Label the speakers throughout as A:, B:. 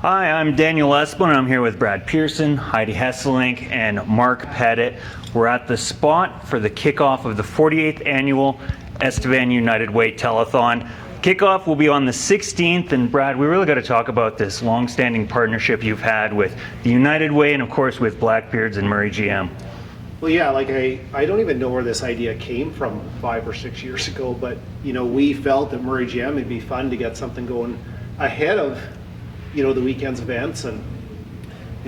A: Hi, I'm Daniel Esplin. I'm here with Brad Pearson, Heidi Hesselink, and Mark Pettit. We're at the spot for the kickoff of the 48th annual Estevan United Way Telethon. Kickoff will be on the 16th, and Brad, we really got to talk about this long-standing partnership you've had with the United Way and, of course, with Blackbeards and Murray GM.
B: Well, yeah, like I don't even know where this idea came from 5 or 6 years ago, but we felt that Murray GM it'd be fun to get something going ahead of the weekend's events, and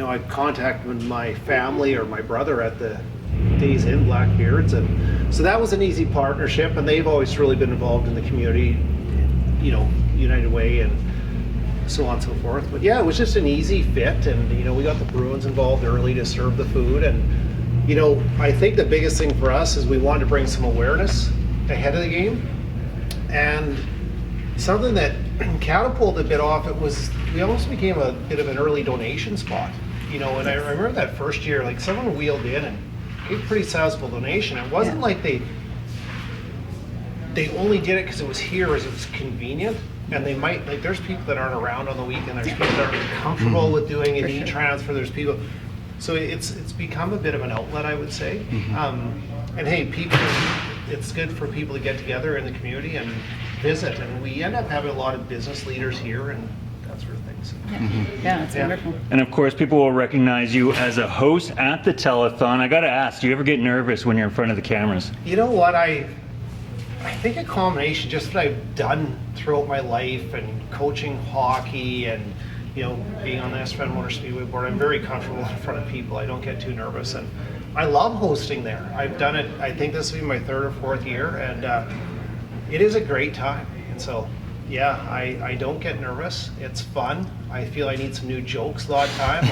B: I contacted my family or my brother at the Days Inn Blackbeards, and so that was an easy partnership, and they've always really been involved in the community, United Way and so on and so forth. But yeah, it was just an easy fit, and we got the Bruins involved early to serve the food, and I think the biggest thing for us is we wanted to bring some awareness ahead of the game, and something that catapulted a bit off it was we almost became a bit of an early donation spot, and I remember that first year, like someone wheeled in and gave a pretty sizable donation. It wasn't like they only did it because it was here as it was convenient, and they might, like, there's people that aren't around on the weekend, there's people that aren't comfortable with doing an e-transfer, there's people, so it's become a bit of an outlet, I would say. And hey, it's good for people to get together in the community and visit, and we end up having a lot of business leaders here and that sort of thing. So.
C: Yeah, it's wonderful.
A: And of course, people will recognize you as a host at the telethon. I got to ask, do you ever get nervous when you're in front of the cameras?
B: You know what, I think a combination, just what I've done throughout my life and coaching hockey and being on the Estevan Motor Speedway board, I'm very comfortable in front of people. I don't get too nervous, and I love hosting there. I've done it, I think this will be my 3rd or 4th year, and it is a great time. And so, yeah, I don't get nervous. It's fun. I feel I need some new jokes a lot of time.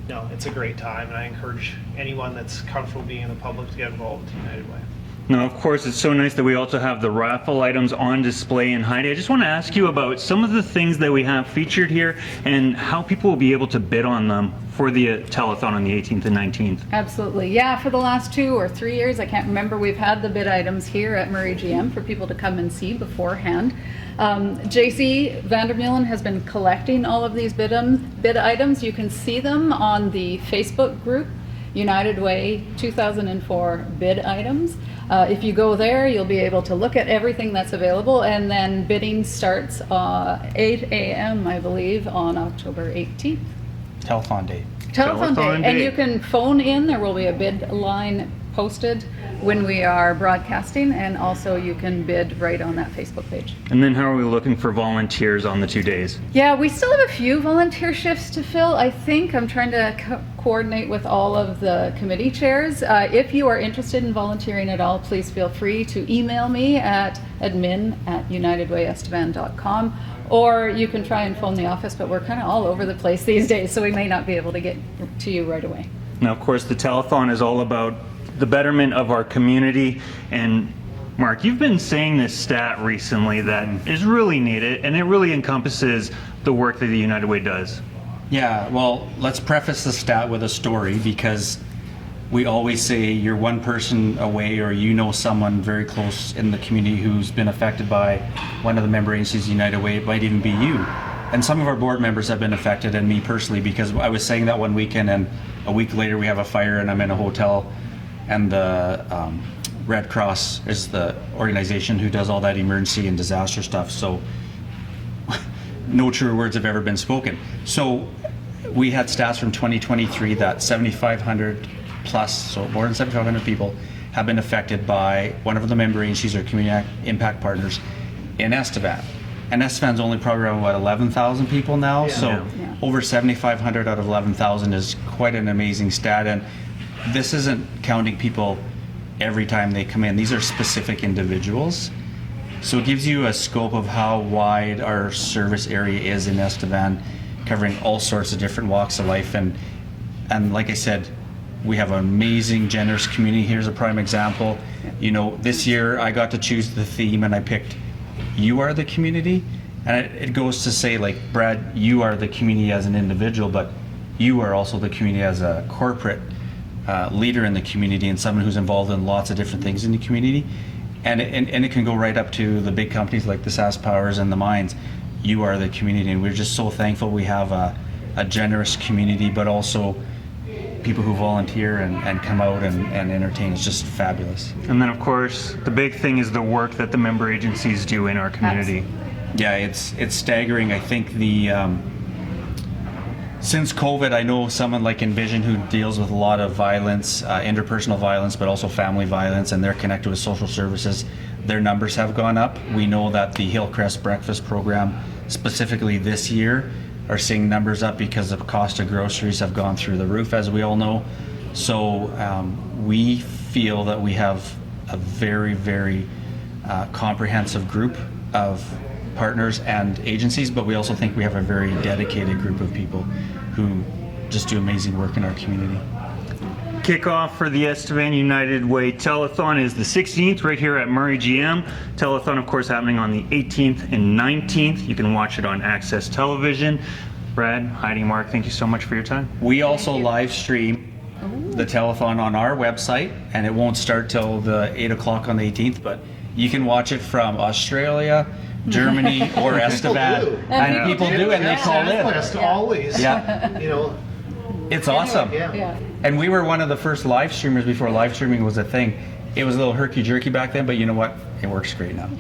B: No, it's a great time, and I encourage anyone that's comfortable being in the public to get involved with United Way.
A: Now, of course, it's so nice that we also have the raffle items on display. And Heidi, I just want to ask you about some of the things that we have featured here and how people will be able to bid on them for the telethon on the 18th and 19th.
C: Absolutely. Yeah, for the last 2 or 3 years, I can't remember, we've had the bid items here at Murray GM for people to come and see beforehand. JC Vandermeulen has been collecting all of these bid items. You can see them on the Facebook group, United Way 2004 bid items. If you go there, you'll be able to look at everything that's available, and then bidding starts 8 a.m. I believe on October 18th.
D: Telethon Day.
C: Telethon Day. And you can phone in. There will be a bid line posted when we are broadcasting, and also you can bid right on that Facebook page.
A: And then how are we looking for volunteers on the 2 days?
C: Yeah, we still have a few volunteer shifts to fill. I think I'm trying to coordinate with all of the committee chairs. If you are interested in volunteering at all, please feel free to email me at admin@unitedwayestevan.com, or you can try and phone the office, but we're kind of all over the place these days, so we may not be able to get to you right away.
A: Now, of course, the telethon is all about the betterment of our community. And Mark, you've been saying this stat recently that is really needed, and it really encompasses the work that the United Way does.
D: Yeah, well, let's preface the stat with a story, because we always say you're one person away, or someone very close in the community who's been affected by one of the member agencies of United Way. It might even be you. And some of our board members have been affected, and me personally, because I was saying that one weekend, and a week later we have a fire and I'm in a hotel, and the Red Cross is the organization who does all that emergency and disaster stuff. So no true words have ever been spoken. So we had stats from 2023 that 7,500 plus, so more than 7,500 people have been affected by one of the member agencies or community impact partners in Estevan. And Estevan's only probably around, 11,000 people now? So over 7,500 out of 11,000 is quite an amazing stat. And this isn't counting people every time they come in. These are specific individuals. So it gives you a scope of how wide our service area is in Estevan, covering all sorts of different walks of life. And like I said, we have an amazing, generous community. Here's a prime example. This year I got to choose the theme, and I picked "You Are the Community." And it goes to say, like, Brad, you are the community as an individual, but you are also the community as a corporate leader in the community and someone who's involved in lots of different things in the community. And it can go right up to the big companies like the SAS Powers and the mines. you are the community. And we're just so thankful we have a generous community, but also people who volunteer and come out and entertain. It's just fabulous.
A: And then, of course, the big thing is the work that the member agencies do in our community.
D: Yeah, it's staggering. I think since COVID, I know someone like Envision who deals with a lot of violence, interpersonal violence, but also family violence, and they're connected with social services. Their numbers have gone up. We know that the Hillcrest Breakfast Program, specifically this year, are seeing numbers up because the cost of groceries have gone through the roof, as we all know. So we feel that we have a very, very comprehensive group of partners and agencies, but we also think we have a very dedicated group of people who just do amazing work in our community.
A: Kickoff for the Estevan United Way Telethon is the 16th right here at Murray GM. Telethon, of course, happening on the 18th and 19th. You can watch it on Access Television. Brad, Heidi, Mark, thank you so much for your time.
D: We also live stream the telethon on our website, and it won't start till the 8 o'clock on the 18th, but you can watch it from Australia, Germany, or Estevan.
B: do.
D: And people do, and they call in.
B: West always.
D: Yeah,
B: You know,
D: it's awesome.
B: yeah.
C: Yeah.
D: And we were one of the first live streamers before live streaming was a thing. It was a little herky-jerky back then, but you know what? It works great now.